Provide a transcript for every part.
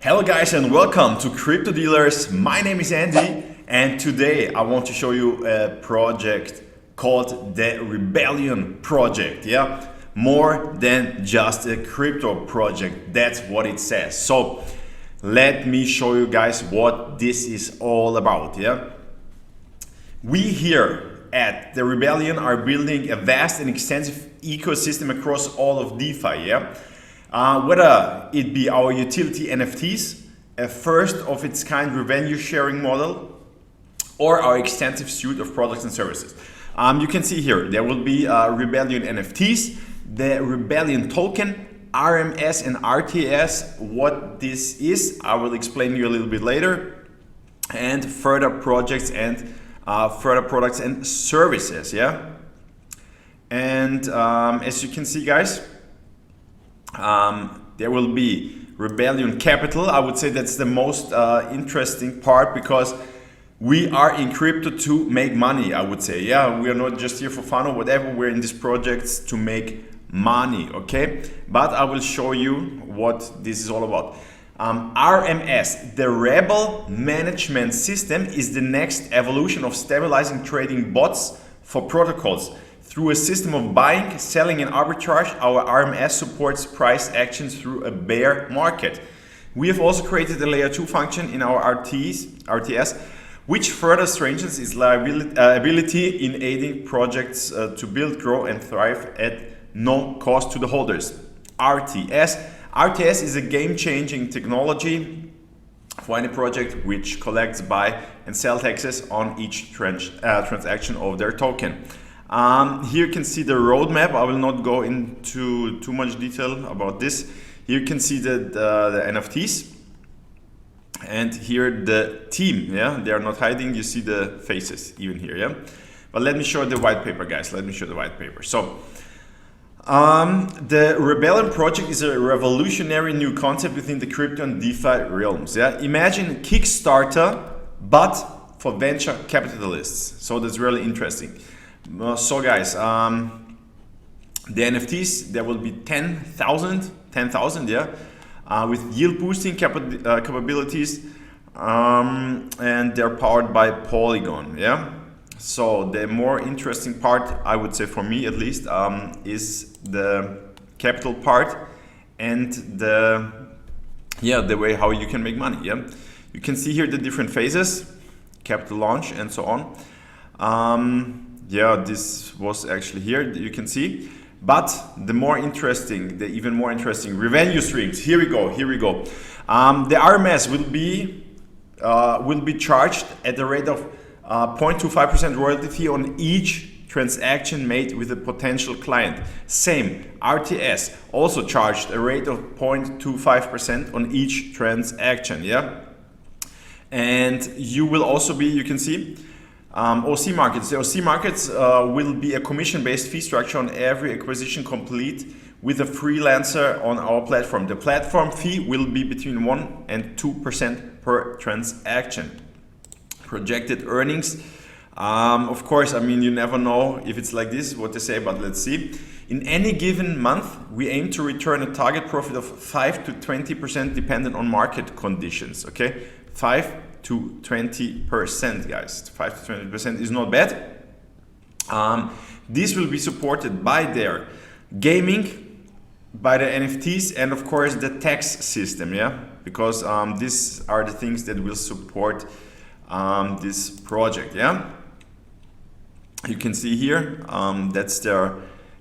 Hello guys and welcome to Crypto Dealers. My name is Andy and today I want to show you a project called the Rebellion project. Yeah, more than just a crypto project, that's what it says. So let me show you guys what this is all about. Yeah, we here at the Rebellion are building a vast and extensive ecosystem across all of DeFi. Yeah, whether it be our utility NFTs, a first of its kind revenue sharing model, or our extensive suite of products and services. You can see here there will be Rebellion NFTs, the Rebellion token, RMS and RTS. What this is, I will explain to you a little bit later, and further projects and further products and services. Yeah, and as you can see, guys, there will be Rebellion Capital. I would say that's the most interesting part, because we are in crypto to make money, I would say. Yeah, we are not just here for fun or whatever. We're in these projects to make money, okay? But I will show you what this is all about. RMS, the Rebel Management System, is the next evolution of stabilizing trading bots for protocols. Through a system of buying, selling and arbitrage, our RMS supports price actions through a bear market. We have also created a layer 2 function in our RTS, which further strengthens its ability in aiding projects to build, grow and thrive at no cost to the holders. RTS is a game-changing technology for any project which collects buy and sell taxes on each transaction of their token. Here you can see the roadmap. I will not go into too much detail about this. Here you can see the NFTs, and here the team. Yeah, they are not hiding. You see the faces even here. Yeah, but let me show the white paper, guys. Let me show the white paper. So the Rebellion project is a revolutionary new concept within the crypto and DeFi realms. Yeah, imagine Kickstarter but for venture capitalists. So that's really interesting. So guys, the NFTs, there will be 10,000, yeah, with yield boosting capabilities, and they're powered by Polygon. Yeah, so the more interesting part, I would say, for me at least, is the capital part and the way how you can make money. Yeah, you can see here the different phases, capital launch and so on. Yeah, this was actually here, you can see. But the even more interesting revenue streams. Here we go. The RMS will be charged at the rate of 0.25% royalty fee on each transaction made with a potential client. Same, RTS also charged a rate of 0.25% on each transaction. Yeah, and you will also be, you can see, OC markets. The OC markets will be a commission-based fee structure on every acquisition complete with a freelancer on our platform. The platform fee will be between 1 and 2% per transaction. Projected earnings. Of course, I mean, you never know if it's like this, what they say, but let's see. In any given month, we aim to return a target profit of 5 to 20% dependent on market conditions. Okay, 5 to 20%, guys. 5 to 20% is not bad. This will be supported by their gaming, by the NFTs, and of course the tax system. Yeah, because these are the things that will support this project. Yeah, you can see here that's their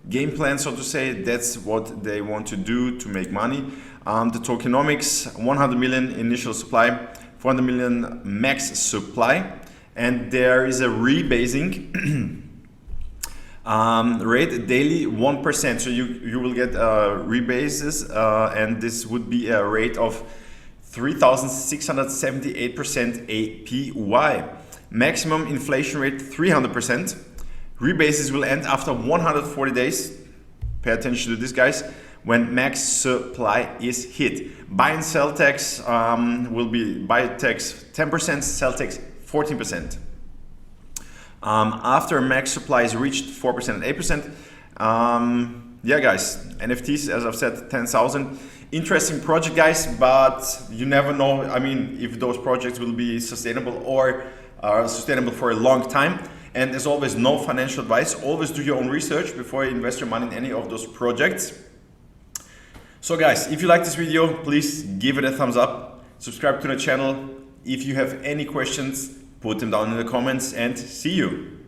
game plan, so to say. That's what they want to do to make money. The tokenomics: 100 million initial supply, 400 million max supply, and there is a rebasing rate daily 1%. So you will get rebases, and this would be a rate of 3,678% APY. Maximum inflation rate 300%. Rebases will end after 140 days. Pay attention to this, guys. When max supply is hit. Buy and sell tax will be buy tax 10%, sell tax 14%. After max supply is reached, 4% and 8%. Yeah, guys, NFTs, as I've said, 10,000. interesting project, guys, but you never know, I mean, if those projects will be sustainable or are sustainable for a long time. And as always, no financial advice. Always do your own research before you invest your money in any of those projects. So guys, if you like this video, please give it a thumbs up, subscribe to the channel. If you have any questions, put them down in the comments, and see you.